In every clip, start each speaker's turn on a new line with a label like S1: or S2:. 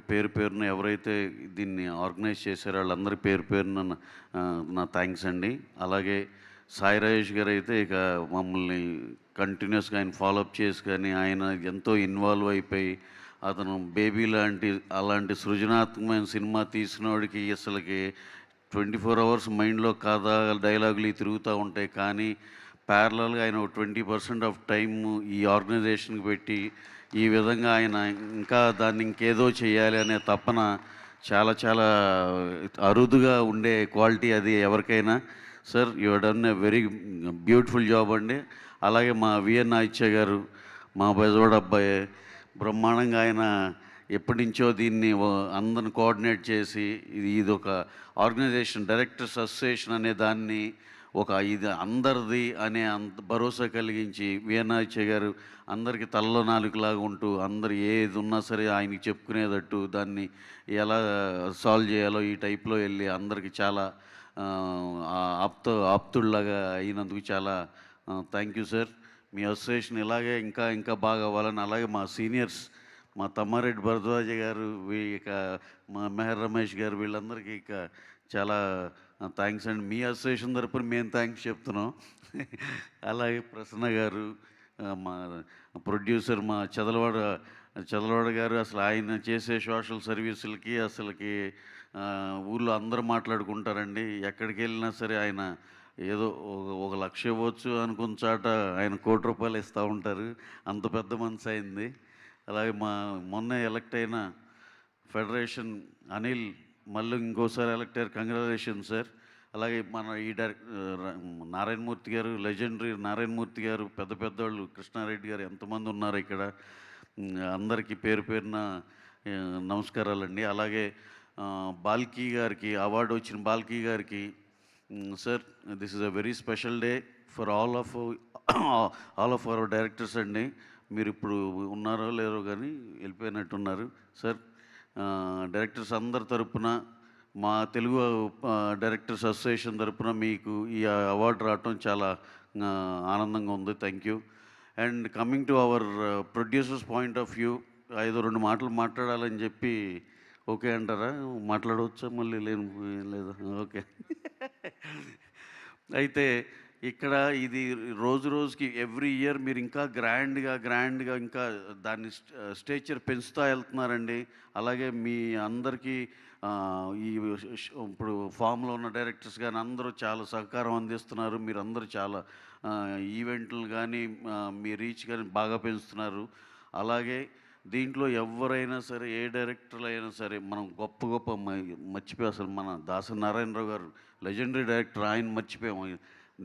S1: పేరు పేరున ఎవరైతే దీన్ని ఆర్గనైజ్ చేశారో వాళ్ళందరి పేరు పేరున నా థ్యాంక్స్ అండి. అలాగే సాయి రాజేష్ గారు అయితే ఇక మమ్మల్ని కంటిన్యూస్గా ఆయన ఫాలోఅప్ చేసి కానీ ఆయన ఎంతో ఇన్వాల్వ్ అయిపోయి అతను బేబీ లాంటి అలాంటి సృజనాత్మకమైన సినిమా తీసినోడికి అసలుకి 24 అవర్స్ మైండ్లో కథ డైలాగులు తిరుగుతూ ఉంటాయి. కానీ ప్యారలల్గా ఆయన 20% ఆఫ్ టైమ్ ఈ ఆర్గనైజేషన్కి పెట్టి ఈ విధంగా ఆయన ఇంకా దాన్ని ఇంకేదో చేయాలి అనే తపన చాలా చాలా అరుదుగా ఉండే క్వాలిటీ అది ఎవరికైనా. Sir you done a very beautiful job అండి. అలాగే మా విఎన్ ఆయిత్య గారు మా బెజవాడ అబ్బాయి బ్రహ్మాండంగా ఆయన ఎప్పటి నుంచో దీన్ని అందరిని కోఆర్డినేట్ చేసి ఇది ఒక ఆర్గనైజేషన్ డైరెక్టర్స్ అసోసియేషన్ అనే దాన్ని ఇది అందరిది అనే భరోసా కలిగించి విఎన్ఆర్చే గారు అందరికీ తలలో నాలుగులాగా ఉంటూ అందరు ఏది ఉన్నా సరే ఆయనకి చెప్పుకునేటట్టు దాన్ని ఎలా సాల్వ్ చేయాలో ఈ టైప్లో వెళ్ళి అందరికీ చాలా ఆప్తుల్లాగా అయినందుకు చాలా thank you sir. Me association ఇలాగే ఇంకా ఇంకా బాగా అవ్వాలని, అలాగే మా సీనియర్స్ మా తమ్మారెడ్డి భరద్వాజ గారు ఇక మా మెహర్ రమేష్ గారు వీళ్ళందరికీ ఇక చాలా థ్యాంక్స్ అండి. మీ అసోసియేషన్ తరపున మేము థ్యాంక్స్ చెప్తున్నాం. అలాగే ప్రసన్న గారు మా ప్రొడ్యూసర్ మా చదలవాడ గారు అసలు ఆయన చేసే సోషల్ సర్వీసులకి అసలుకి ఊళ్ళో అందరూ మాట్లాడుకుంటారండి. ఎక్కడికి వెళ్ళినా సరే ఆయన ఏదో ఒక లక్ష ఇవ్వచ్చు అనుకున్న చాట ఆయన ₹1,00,00,000 ఇస్తూ ఉంటారు. అంత పెద్ద మనసు అయింది. అలాగే మొన్న ఎలక్ట్ అయిన ఫెడరేషన్ అనిల్ మళ్ళీ ఇంకోసారి ఎలక్ట్ అయ్యారు. Congratulation sir. అలాగే మన ఈ నారాయణమూర్తి గారు, లెజెండరీ నారాయణమూర్తి గారు, పెద్ద పెద్దవాళ్ళు కృష్ణారెడ్డి గారు ఎంతమంది ఉన్నారు ఇక్కడ. అందరికీ పేరు పేరున నమస్కారాలండి. అలాగే బాల్కీ గారికి అవార్డు వచ్చిన బాల్కీ గారికి sir, this is a very special day for all of our directors అండి. మీరు ఇప్పుడు ఉన్నారో లేరో కానీ వెళ్ళిపోయినట్టున్నారు సార్. డైరెక్టర్స్ అందరి తరపున మా తెలుగు డైరెక్టర్స్ అసోసియేషన్ తరపున మీకు ఈ అవార్డు రావటం చాలా ఆనందంగా ఉంది. Thank you. And coming to our producers point of view, 2 మాటలు మాట్లాడాలని చెప్పి ఓకే అంటారా? మాట్లాడవచ్చా? మళ్ళీ లేదా? ఓకే. అయితే ఇక్కడ ఇది రోజు రోజుకి ఎవ్రీ ఇయర్ మీరు ఇంకా గ్రాండ్గా ఇంకా దాన్ని స్టేచర్ పెంచుతూ వెళ్తున్నారండి. అలాగే మీ అందరికీ ఇప్పుడు ఫామ్లో ఉన్న డైరెక్టర్స్ కానీ అందరూ చాలా సహకారం అందిస్తున్నారు. మీరందరూ చాలా ఈవెంట్లు కానీ మీ రీచ్ కానీ బాగా పెంచుతున్నారు. అలాగే దీంట్లో ఎవరైనా సరే ఏ డైరెక్టర్లు అయినా సరే మనం గొప్ప మర్చిపోయి అసలు మన దాసరి నారాయణరావు గారు లెజెండరీ డైరెక్టర్, ఆయన మర్చిపోయాము.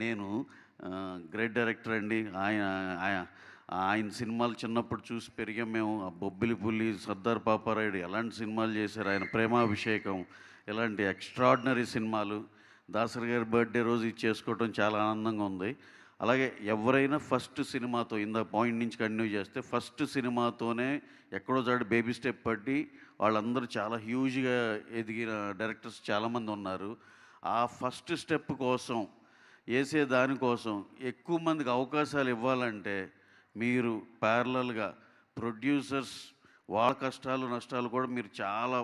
S1: నేను గ్రేట్ డైరెక్టర్ అండి. ఆయన సినిమాలు చిన్నప్పుడు చూసి పెరిగాం మేము. బొబ్బిలి పులి, సర్దార్ పాపారాయుడు ఎలాంటి సినిమాలు చేశారు, ఆయన ప్రేమాభిషేకం ఇలాంటి ఎక్స్ట్రాడినరీ సినిమాలు. దాసరి గారి బర్త్డే రోజు ఇది చేసుకోవటం చాలా ఆనందంగా ఉంది. అలాగే ఎవరైనా ఫస్ట్ సినిమాతో పాయింట్ నుంచి కంటిన్యూ చేస్తే ఫస్ట్ సినిమాతోనే ఎక్కడో చాటు బేబీ స్టెప్ పట్టి వాళ్ళందరూ చాలా హ్యూజ్గా ఎదిగిన డైరెక్టర్స్ చాలామంది ఉన్నారు. ఆ ఫస్ట్ స్టెప్ కోసం వేసే దానికోసం ఎక్కువ మందికి అవకాశాలు ఇవ్వాలంటే మీరు ప్యారలల్గా ప్రొడ్యూసర్స్ వాళ్ళ కష్టాలు నష్టాలు కూడా మీరు చాలా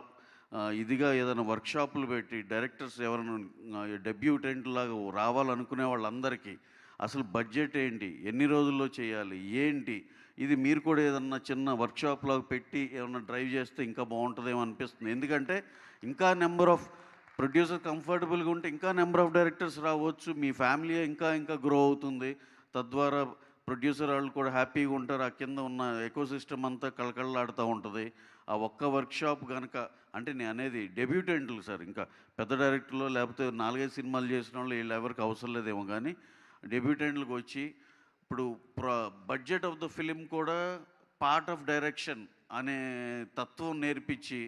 S1: ఇదిగా ఏదైనా వర్క్షాపులు పెట్టి డైరెక్టర్స్ ఎవరైనా డెబ్యూటెంట్ లాగా రావాలనుకునే వాళ్ళందరికీ అసలు బడ్జెట్ ఏంటి, ఎన్ని రోజుల్లో చేయాలి ఏంటి, ఇది మీరు కూడా ఏదన్నా చిన్న వర్క్షాప్ లాగా పెట్టి ఏమన్నా డ్రైవ్ చేస్తే ఇంకా బాగుంటుందేమో అనిపిస్తుంది. ఎందుకంటే ఇంకా నెంబర్ ఆఫ్ ప్రొడ్యూసర్ కంఫర్టబుల్గా ఉంటే ఇంకా నెంబర్ ఆఫ్ డైరెక్టర్స్ రావచ్చు. మీ ఫ్యామిలీ ఇంకా ఇంకా గ్రో అవుతుంది. తద్వారా ప్రొడ్యూసర్ వాళ్ళు కూడా హ్యాపీగా ఉంటారు. ఆ కింద ఉన్న ఎకోసిస్టమ్ అంతా కళకళలాడుతూ ఉంటుంది. ఆ ఒక్క వర్క్షాప్ కనుక, అంటే నేను అనేది డెబ్యూటెంట్లు సార్, ఇంకా పెద్ద డైరెక్టర్లు లేకపోతే 4-5 సినిమాలు చేసిన వాళ్ళు వీళ్ళు ఎవరికి అవసరం లేదేమో. కానీ డెబ్యూటెంట్లకు వచ్చి ఇప్పుడు బడ్జెట్ ఆఫ్ ద ఫిలిం కూడా పార్ట్ ఆఫ్ డైరెక్షన్ అనే తత్వం నేర్పించి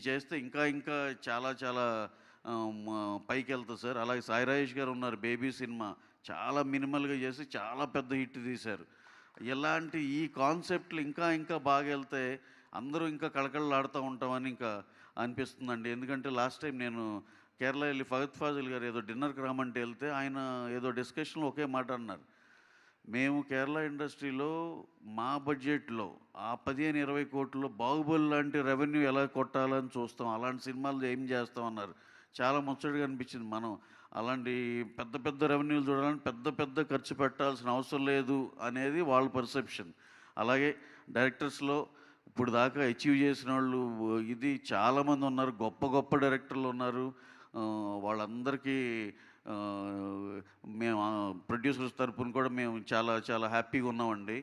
S1: చేస్తే ఇంకా ఇంకా చాలా చాలా పైకి వెళ్తుంది సార్. అలాగే సాయి రాజేష్ గారు ఉన్నారు, బేబీ సినిమా చాలా మినిమల్గా చేసి చాలా పెద్ద హిట్ తీశారు. ఇలాంటి ఈ కాన్సెప్ట్లు ఇంకా ఇంకా బాగా వెళ్తే అందరూ ఇంకా కళకళలాడుతూ ఉంటామని ఇంకా అనిపిస్తుందండి. ఎందుకంటే లాస్ట్ టైం నేను కేరళ వెళ్ళి ఫగత్ ఫాజిల్ గారు ఏదో డిన్నర్కి రమ్మంటే వెళ్తే ఆయన ఏదో డిస్కషన్లో ఒకే మాట అన్నారు, మేము కేరళ ఇండస్ట్రీలో మా బడ్జెట్‌లో ఆ 15, 20 కోట్లలో 'బాహుబలి' లాంటి రెవెన్యూ ఎలా కొట్టాలని చూస్తాం. అలాంటి సినిమాలు ఏం చేస్తాం అన్నారు. చాలా ముచ్చటగా అనిపించింది. మనం అలాంటి పెద్ద పెద్ద రెవెన్యూలు చూడాలంటే పెద్ద పెద్ద ఖర్చు పెట్టాల్సిన అవసరం లేదు అనేది వాళ్ళ పర్సెప్షన్. అలాగే డైరెక్టర్స్‌లో ఇప్పుడు దాకా అచీవ్ చేసినోళ్ళు ఇది చాలామంది ఉన్నారు. గొప్ప గొప్ప డైరెక్టర్లున్నారు. వాళ్ళందరికీ మేము ప్రొడ్యూసర్స్ తరపున కూడా మేము చాలా చాలా హ్యాపీగా ఉన్నామండి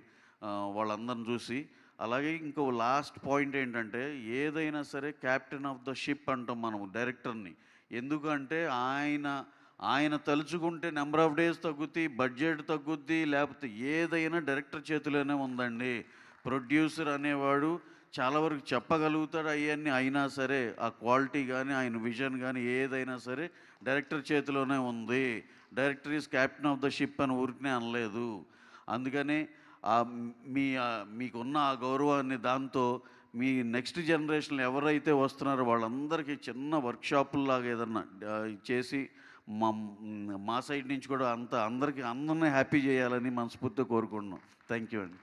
S1: వాళ్ళందరిని చూసి. అలాగే ఇంకో లాస్ట్ పాయింట్ ఏంటంటే, ఏదైనా సరే క్యాప్టెన్ ఆఫ్ ద షిప్ అంటాం మనం డైరెక్టర్‌ని. ఎందుకంటే ఆయన తలుచుకుంటే నంబర్ ఆఫ్ డేస్ తగ్గుద్ది, బడ్జెట్ తగ్గుద్ది, లేకపోతే ఏదైనా డైరెక్టర్ చేతిలోనే ఉందండి. ప్రొడ్యూసర్ అనేవాడు చాలా వరకు చెప్పగలుగుతాడు అయన్నీ. అయినా సరే ఆ క్వాలిటీ గానీ, ఆయన విజన్ గానీ ఏదైనా సరే డైరెక్టర్ చేతిలోనే ఉంది. Director is captain of the ship అని ఊరికనే అనలేదు. అందుకని మీకున్న ఆ గౌరవాన్ని దాంతో మీ నెక్స్ట్ జనరేషన్‌లో ఎవరైతే వస్తున్నారో వాళ్ళందరికీ చిన్న వర్క్‌షాపుల్లాగా ఏదన్నా చేసి మా సైడ్ నుంచి కూడా అందరిని హ్యాపీ చేయాలని మనస్ఫూర్తిగా కోరుకుంటున్నాం. థ్యాంక్ యూ అండి.